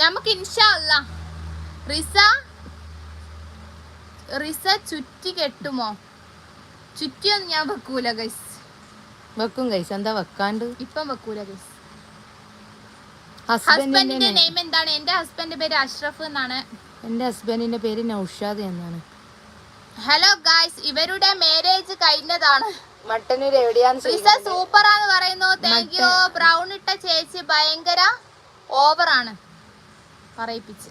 നമുക്ക് ഇൻഷാ അല്ലാ റിസ ചുറ്റി കെട്ടുമോ? ചുറ്റിയൊന്നും ഞാൻ വെക്കൂല ഗൈസ്. വെക്കും ഗൈസ്. എന്താ വെക്കാണ്ട്? ഇപ്പം വെക്കൂല ഗൈസ്. ഹസ്ബൻഡിന്റെ നെയിം എന്താണ്? എന്റെ ഹസ്ബൻഡിന്റെ പേര് അഷ്റഫ് എന്നാണ്. എന്റെ ഹസ്ബൻഡിന്റെ പേര് നൗഷാദ് എന്നാണ്. ഹലോ ഗൈസ്, ഇവരുടെ മാരേജ് കഴിഞ്ഞതാണ്. മട്ടന്നൂർ എവിടെയാന്ന് റിസ സൂപ്പറാന്ന് പറയുന്നു. Thank U. ബ്രൗൺ ഇട്ട ചേച്ചി ഭയങ്കര ഓവറാണ് പറയിപ്പിച്ച്.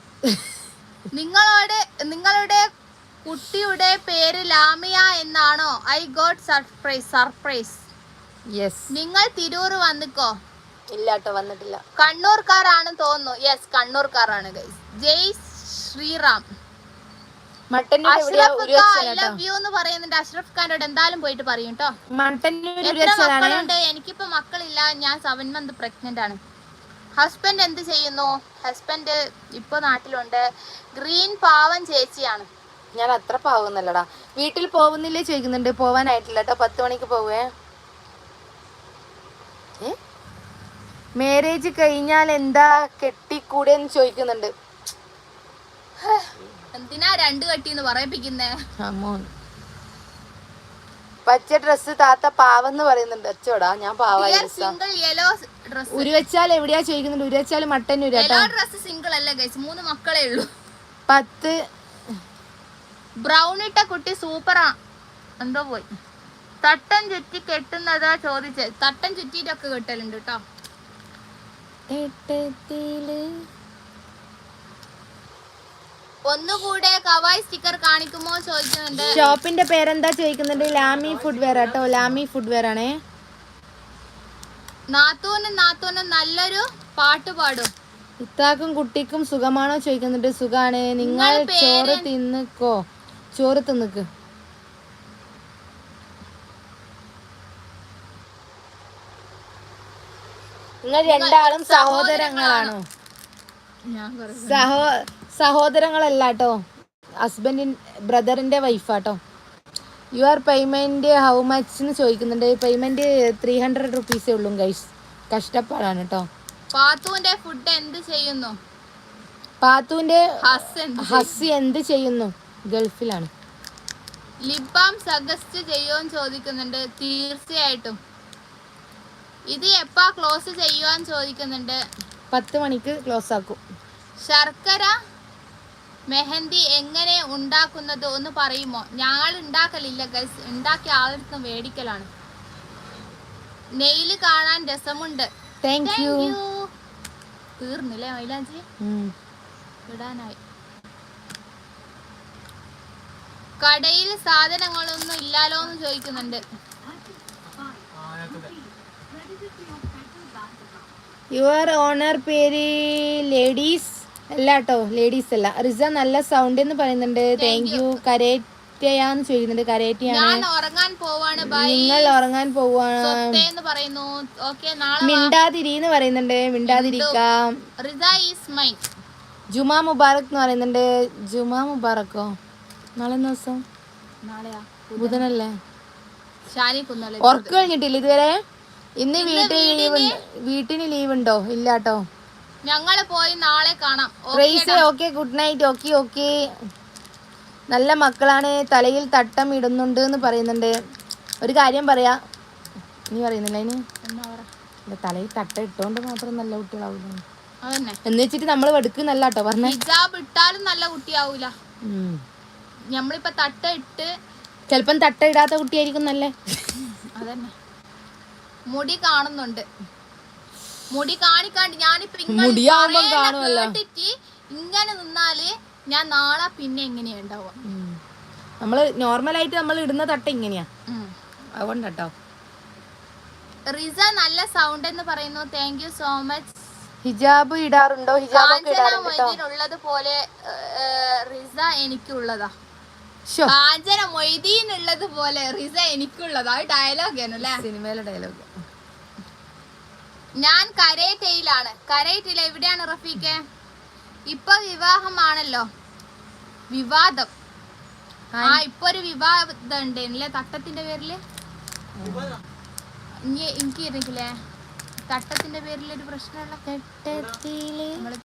നിങ്ങളുടെ കുട്ടിയുടെ പേര് ലാമിയ എന്നാണോ? I got surprise. യെസ്. നിങ്ങൾ തിരൂർ വന്നിക്കോ? ഇല്ലാട്ടോ, വന്നിട്ടില്ല. കണ്ണൂർക്കാരാണെന്ന് തോന്നുന്നു. യെസ്, കണ്ണൂർക്കാരാണ് ഗൈസ്. ജയ് ശ്രീറാം. പറയുന്നുണ്ട്. അഷ്റഫ് ഖാനോട് എന്തായാലും പോയിട്ട് പറയും കേട്ടോ. മക്കളുണ്ട്? എനിക്കിപ്പോ മക്കളില്ല. ഞാൻ 7 month പ്രഗ്നന്റ് ആണ്. ഹസ്ബൻഡ് എന്ത് ചെയ്യുന്നു? ഹസ്ബൻഡ് ഇപ്പൊ നാട്ടിലുണ്ട്. ഗ്രീൻ പാവൻ ചേച്ചിയാണ്. ഞാൻ അത്ര പാവുന്നല്ലടാ. വീട്ടിൽ പോകുന്നില്ലേ ചോദിക്കുന്നുണ്ട്. പോവാനായിട്ടില്ല കേട്ടോ. 10 മണിക്ക് പോവേ. മാരേജ് കഴിഞ്ഞാൽ എന്താ കെട്ടിക്കൂടെന്ന് ചോദിക്കുന്നുണ്ട്. എന്തിനാ 2 കെട്ടിന്ന് പറയിപ്പിക്കുന്നേ? പച്ച ഡ്രസ് താത്ത പാവെന്ന് പറയുന്നുണ്ട്. അച്ചോടാ, ഞാൻ പാവായി. സിംഗിൾ യെല്ലോ ഡ്രസ് ഉരുവച്ചാൽ എവിടെയാ ചോദിക്കുന്നുണ്ട്. Uruvachal Mattannur. Yellow dress single അല്ല ഗൈസ്. 3 മക്കളേ ഉള്ളൂ. 10. ബ്രൗൺ ഇട്ട കുട്ടി സൂപ്പറാ. എന്തോ പോയി. തട്ടം ചുറ്റി കെട്ടുന്നതാ ചോദിച്ചേ. തട്ടം ചുറ്റിട്ടൊക്കെ കെട്ടലുണ്ട് കേട്ടോ. ഒന്നുകൂടെ കവായ് സ്റ്റിക്കർ കാണിക്കുമോ ചോദിക്കുന്നുണ്ട്. ഷോപ്പിന്റെ പേരെന്താ ചോദിക്കുന്നുണ്ട്. ലാമി ഫുഡ് വെയർ കേട്ടോ. ലാമി ഫുഡ് വെയർ ആണേ. നാത്തൂനും നല്ലൊരു പാട്ട് പാടും. ഇത്താക്കും കുട്ടിക്കും സുഖമാണോ ചോദിക്കുന്നുണ്ട്. സുഖാണ്. നിങ്ങൾ ചോറ് തിന്നിക്കോ? ചോറ് തിന്നിക്ക്. നിങ്ങൾ രണ്ടാളും സഹോദരങ്ങളാണോ? സഹോദരങ്ങളല്ല കേട്ടോ. ബ്രദറിന്റെ വൈഫാട്ടോ. യുവർ പേയ്മെന്റ് ഹൗ മച്ച് എന്ന് ചോദിക്കുന്നുണ്ട്. പേയ്മെന്റ് 300 rupees ഉള്ളൂ ഗൈസ്. കഷ്ടപ്പാടാണ് കേട്ടോ. പാത്തുവിന്റെ ഫുഡ് എന്ത് ചെയ്യുന്നു? പാത്തുവിന്റെ ഹസ് എന്ത് ചെയ്യുന്നു? ഗൾഫിലാണ്. ലിബാം സജസ്റ്റ് ചെയ്യുമെന്ന് ചോദിക്കുന്നുണ്ട്. തീർച്ചയായിട്ടും. ഇത് എപ്പാ ക്ലോസ് ചെയ്യുവാന്ന് ചോദിക്കുന്നുണ്ട്. 10 മണിക്ക് ക്ലോസ് ആക്കും. ശർക്കര മെഹന്തി എങ്ങനെ ഉണ്ടാക്കുന്നത് ഒന്ന് പറയുമോ? ഞങ്ങൾ ഉണ്ടാക്കലില്ല ഗൈസ്. ഉണ്ടാക്കിയ ആളെടുത്ത് മേടിക്കലാണ്. നെയില് കാണാൻ രസമുണ്ട്. Thank you. തീർന്നില്ലേ മൈലാഞ്ചി? ഇടാനായി. കടയിൽ സാധനങ്ങളൊന്നും ഇല്ലാലോ എന്ന് ചോദിക്കുന്നുണ്ട്. യുവർ ഓണർ പേര് ലേഡീസ് അല്ല കേട്ടോ. ലേഡീസ് അല്ല. റിസ നല്ല സൗണ്ട് എന്ന് പറയുന്നുണ്ട്. Thank you. കരേറ്റയാന്ന് ചോദിക്കുന്നുണ്ട്. കരേറ്റയാണ്. നിങ്ങൾ ഉറങ്ങാൻ പോവാണ്. മിണ്ടാതിരിന്ന് പറയുന്നുണ്ട്. മിണ്ടാതിരിക്കാം. ജുമാ മുബാറക് എന്ന് പറയുന്നുണ്ട്. ജുമാ മുബാറക്കോ? നാളെ ദിവസം ബുധനല്ലേ? ഉറക്കം കഴിഞ്ഞിട്ടില്ല ഇതുവരെ. ഇന്ന് വീട്ടിന് ലീവ് ഉണ്ടോ? ഇല്ലാട്ടോ. ഞങ്ങള് പോയി നാളെ കാണാം. Okay good night. ഓക്കെ. നല്ല മക്കളാണ്. തലയിൽ തട്ടം ഇടുന്നുണ്ട് എന്ന് പറയുന്നുണ്ട്. ഒരു കാര്യം പറയാ. നീ പറയുന്നില്ല അതിന്? തലയിൽ തട്ടം ഇട്ടോണ്ട് മാത്രം നല്ല കുട്ടികളാവില്ല എന്ന് വെച്ചിട്ട് നമ്മള് വെടുക്കുന്നല്ല കേട്ടോ പറഞ്ഞ. ഹിജാബ് ഇട്ടാലും നല്ല കുട്ടിയാവൂല. നമ്മളിപ്പോ തട്ട ഇട്ട് ചെലപ്പം തട്ട ഇടാത്ത കുട്ടിയായിരിക്കും നല്ലേ. അതന്നെ. മുടി കാണുന്നുണ്ട്. മുടി കാണിക്കാണ്ട് ഞാനിപ്പോ കേട്ടിട്ട് ഇങ്ങനെ നിന്നാല് ഞാൻ നാളെ പിന്നെ എങ്ങനെയാ ഉണ്ടാവുക? നമ്മള് നോർമലായിട്ട് നമ്മൾ ഇടുന്ന തട്ട ഇങ്ങനെയാ. അതുകൊണ്ടോ. റിസ നല്ല സൗണ്ട് എന്ന് പറയുന്നു. Thank you so much. ഹിജാബ് ഇടാറുണ്ടോ? ഉള്ളത് പോലെ റിസ എനിക്കുള്ളതാ. കാഞ്ചന മൊയ്തീൻ ഉള്ളത് പോലെ റിസ എനിക്കുള്ളതാ. ഡയലോഗ് ആണല്ലേ, സിനിമയിലെ ഡയലോഗ്. ഞാൻ കരേറ്റയിലാണ്. കരേറ്റയിൽ എവിടെയാണ് റഫീഖെ? ഇപ്പൊ വിവാഹമാണല്ലോ, വിവാദം. ഇപ്പൊ ഒരു വിവാദം ഉണ്ടല്ലേ തട്ടത്തിന്റെ പേരില്. എനിക്ക് അറിയില്ലേ തട്ടത്തിന്റെ പേരിൽ ഒരു പ്രശ്നമുള്ള